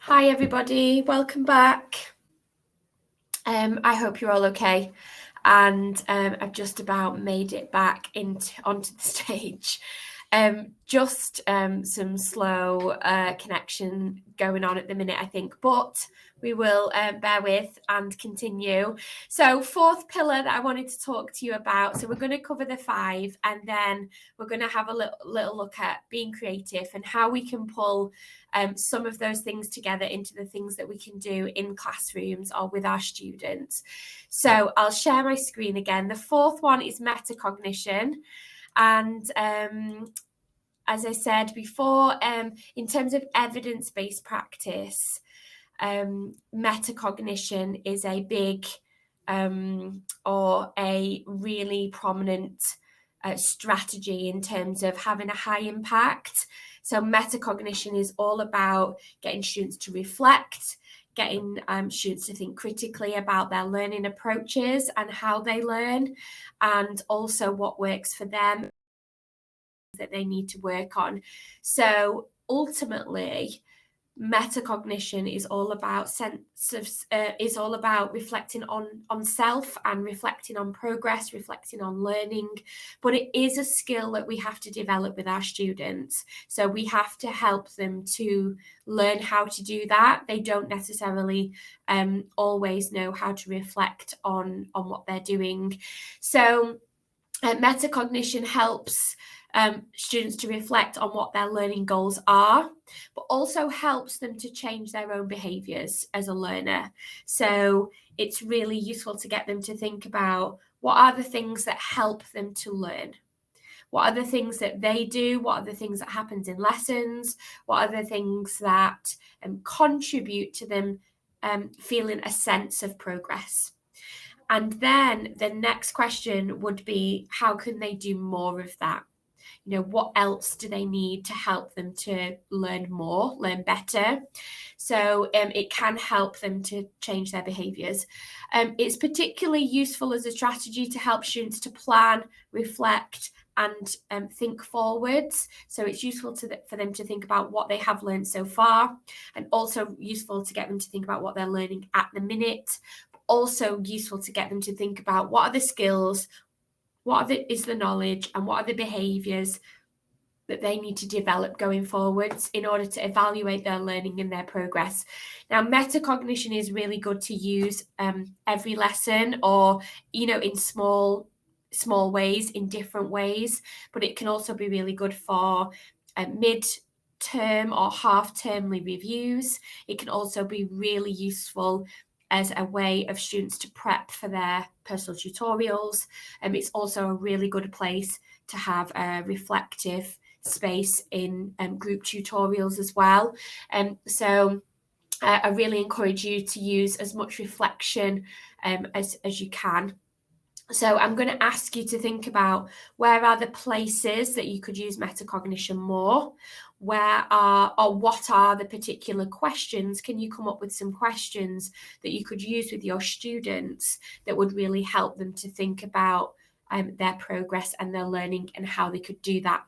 Hi everybody, welcome back. I hope you're all okay, and I've just about made it back onto the stage. Just some slow connection going on at the minute, I think, but we will bear with and continue. So, fourth pillar that I wanted to talk to you about. So we're going to cover the 5, and then we're going to have a little look at being creative and how we can pull some of those things together into the things that we can do in classrooms or with our students. So I'll share my screen again. The fourth one is metacognition. And as I said before, in terms of evidence-based practice, metacognition is a big or a really prominent strategy in terms of having a high impact. So metacognition is all about getting students to reflect, getting students to think critically about their learning approaches and how they learn, and also what works for them that they need to work on. So ultimately, metacognition is all about is all about reflecting on self and reflecting on progress, reflecting on learning. But it is a skill that we have to develop with our students. So we have to help them to learn how to do that. They don't necessarily always know how to reflect on what they're doing. So metacognition helps students to reflect on what their learning goals are, but also helps them to change their own behaviours as a learner. So it's really useful to get them to think about what are the things that help them to learn. What are the things that they do? What are the things that happens in lessons? What are the things that contribute to them feeling a sense of progress? And then the next question would be, how can they do more of that? You know, what else do they need to help them to learn more, learn better? So it can help them to change their behaviours. It's particularly useful as a strategy to help students to plan, reflect, and think forwards. So it's useful for them to think about what they have learned so far, and also useful to get them to think about what they're learning at the minute. Also useful to get them to think about what are the skills, is the knowledge, and what are the behaviours that they need to develop going forwards in order to evaluate their learning and their progress. Now, metacognition is really good to use every lesson, or, you know, in small ways, in different ways, but it can also be really good for mid-term or half-termly reviews. It can also be really useful as a way of students to prep for their personal tutorials. It's also a really good place to have a reflective space in group tutorials as well. So I really encourage you to use as much reflection as you can. So I'm going to ask you to think about, where are the places that you could use metacognition more? What are the particular questions? Can you come up with some questions that you could use with your students that would really help them to think about their progress and their learning, and how they could do that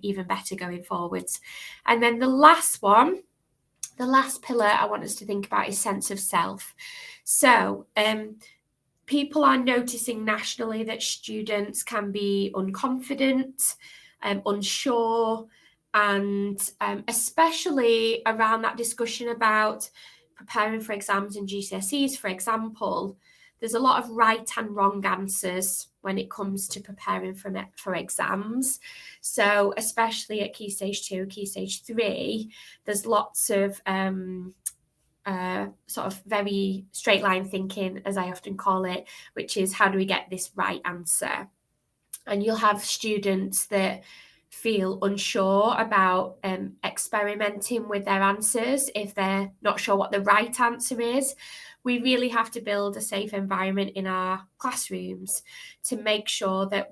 even better going forwards? And then the last pillar I want us to think about is sense of self. So people are noticing nationally that students can be unconfident, unsure, and especially around that discussion about preparing for exams and GCSEs, for example, there's a lot of right and wrong answers when it comes to preparing for exams. So especially at Key Stage 2, Key Stage 3, there's lots of sort of very straight line thinking, as I often call it, which is, how do we get this right answer? And you'll have students that feel unsure about experimenting with their answers if they're not sure what the right answer is. We really have to build a safe environment in our classrooms to make sure that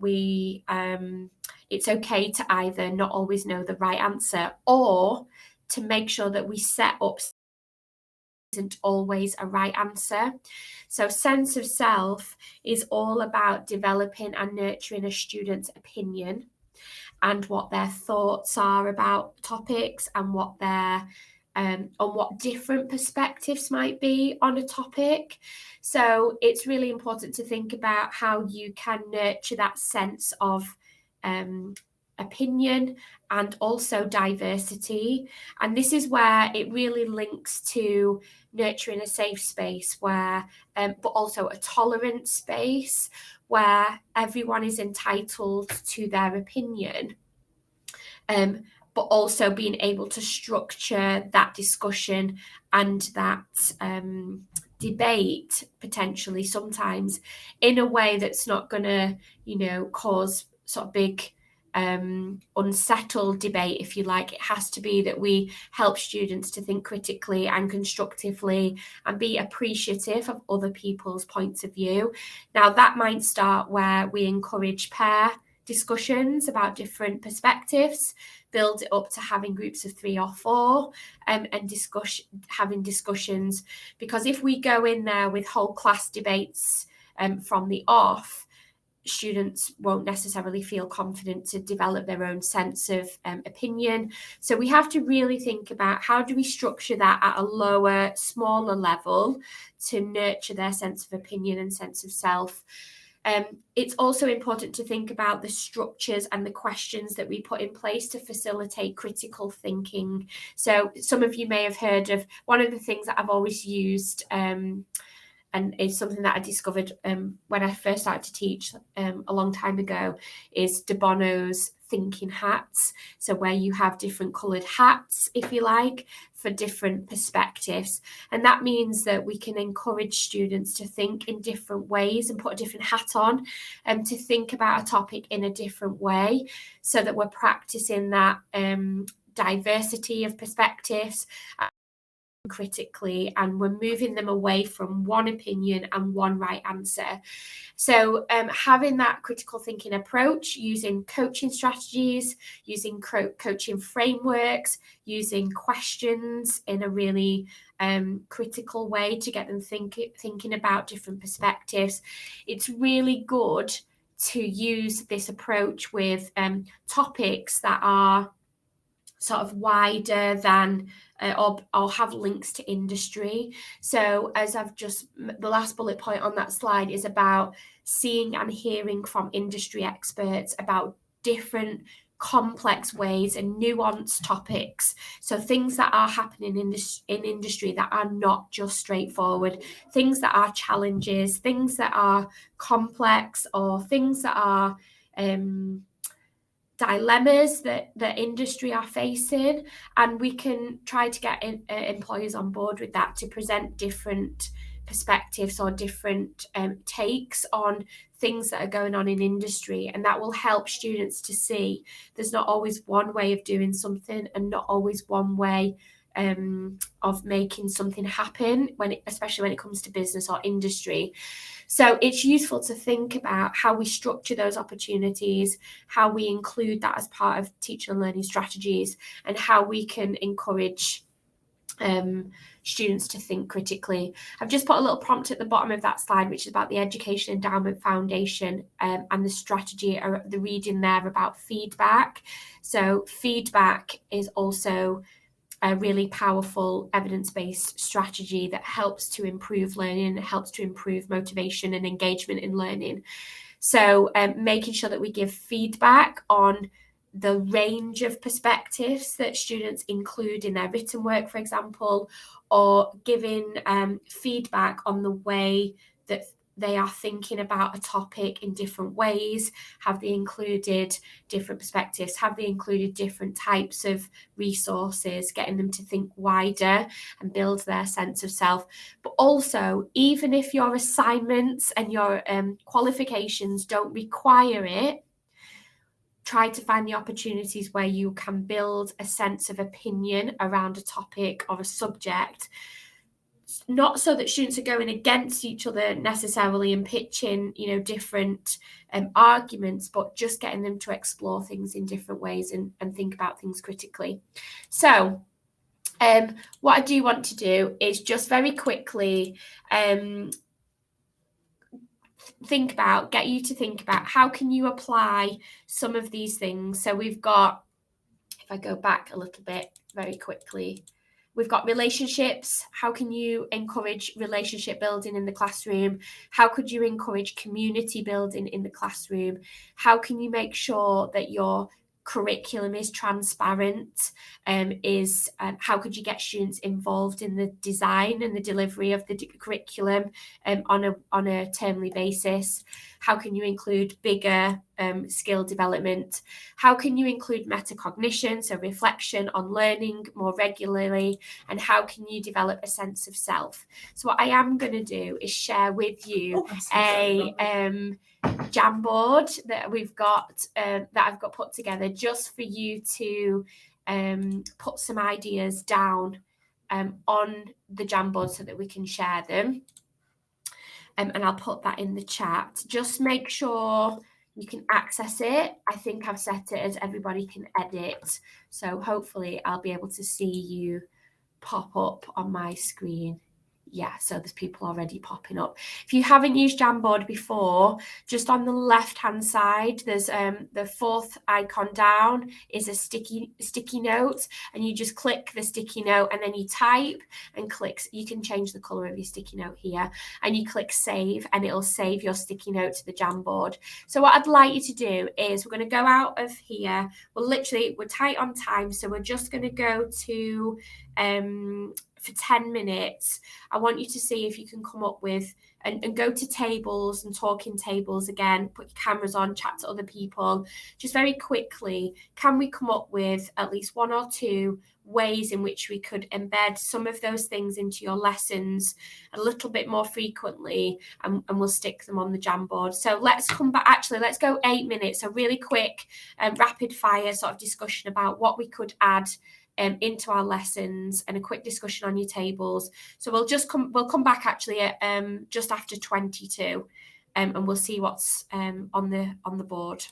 it's okay to either not always know the right answer, or to make sure that we set up isn't always a right answer. So sense of self is all about developing and nurturing a student's opinion and what their thoughts are about topics, and what their on what different perspectives might be on a topic. So it's really important to think about how you can nurture that sense of opinion and also diversity. And this is where it really links to nurturing a safe space where, but also a tolerant space where everyone is entitled to their opinion. But also being able to structure that discussion and that debate potentially sometimes in a way that's not going to, cause sort of big unsettled debate, if you like. It has to be that we help students to think critically and constructively and be appreciative of other people's points of view. Now, that might start where we encourage pair discussions about different perspectives, build it up to having groups of 3 or 4, and having discussions. Because if we go in there with whole class debates from the off, students won't necessarily feel confident to develop their own sense of opinion. So we have to really think about how do we structure that at a lower, smaller level to nurture their sense of opinion and sense of self. It's also important to think about the structures and the questions that we put in place to facilitate critical thinking. So some of you may have heard of one of the things that I've always used, and it's something that I discovered when I first started to teach a long time ago, is De Bono's thinking hats. So where you have different coloured hats, if you like, for different perspectives. And that means that we can encourage students to think in different ways and put a different hat on and to think about a topic in a different way, so that we're practicing that diversity of perspectives critically, and we're moving them away from one opinion and one right answer. So having that critical thinking approach, using coaching strategies, using coaching frameworks, using questions in a really critical way to get them thinking about different perspectives. It's really good to use this approach with topics that are sort of wider than or have links to industry. So as the last bullet point on that slide is about seeing and hearing from industry experts about different complex ways and nuanced topics. So things that are happening in industry that are not just straightforward, things that are challenges, things that are complex, or things that are dilemmas that the industry are facing, and we can try to get employers on board with that to present different perspectives or different takes on things that are going on in industry, and that will help students to see there's not always one way of doing something and not always one way of making something happen, especially when it comes to business or industry. So it's useful to think about how we structure those opportunities, how we include that as part of teaching and learning strategies, and how we can encourage students to think critically. I've just put a little prompt at the bottom of that slide, which is about the Education Endowment Foundation and the strategy, or the reading there about feedback. So feedback is also a really powerful evidence-based strategy that helps to improve learning, helps to improve motivation and engagement in learning. So making sure that we give feedback on the range of perspectives that students include in their written work, for example, or giving feedback on the way that they are thinking about a topic in different ways. Have they included different perspectives? Have they included different types of resources, getting them to think wider and build their sense of self? But also, even if your assignments and your qualifications don't require it, try to find the opportunities where you can build a sense of opinion around a topic or a subject, not so that students are going against each other necessarily and pitching, different arguments, but just getting them to explore things in different ways and think about things critically. So what I do want to do is just very quickly get you to think about how can you apply some of these things. So we've got, if I go back a little bit very quickly, We've got relationships. How can you encourage relationship building in the classroom? How could you encourage community building in the classroom? How can you make sure that your curriculum is transparent? How could you get students involved in the design and the delivery of the curriculum on a termly basis? How can you include bigger skill development? How can you include metacognition, so reflection on learning more regularly? And how can you develop a sense of self? So what I am going to do is share with you a Jamboard that we've got that I've got put together just for you to put some ideas down on the Jamboard so that we can share them. And I'll put that in the chat. Just make sure you can access it. I think I've set it as everybody can edit. So hopefully I'll be able to see you pop up on my screen. Yeah, so there's people already popping up. If you haven't used Jamboard before, just on the left-hand side, there's the fourth icon down is a sticky note, and you just click the sticky note and then you type and click. You can change the color of your sticky note here, and you click save, and it'll save your sticky note to the Jamboard. So what I'd like you to do is we're going to go out of here. We're tight on time, so we're just going to go to for 10 minutes. I want you to see if you can come up with and go to tables and talk in tables again, put your cameras on, chat to other people. Just very quickly, can we come up with at least one or two ways in which we could embed some of those things into your lessons a little bit more frequently, and we'll stick them on the Jamboard. So let's come back. Actually, let's go 8 minutes. A really quick rapid fire sort of discussion about what we could add into our lessons, and a quick discussion on your tables. So we'll come back actually at just after 22, and we'll see what's on the board.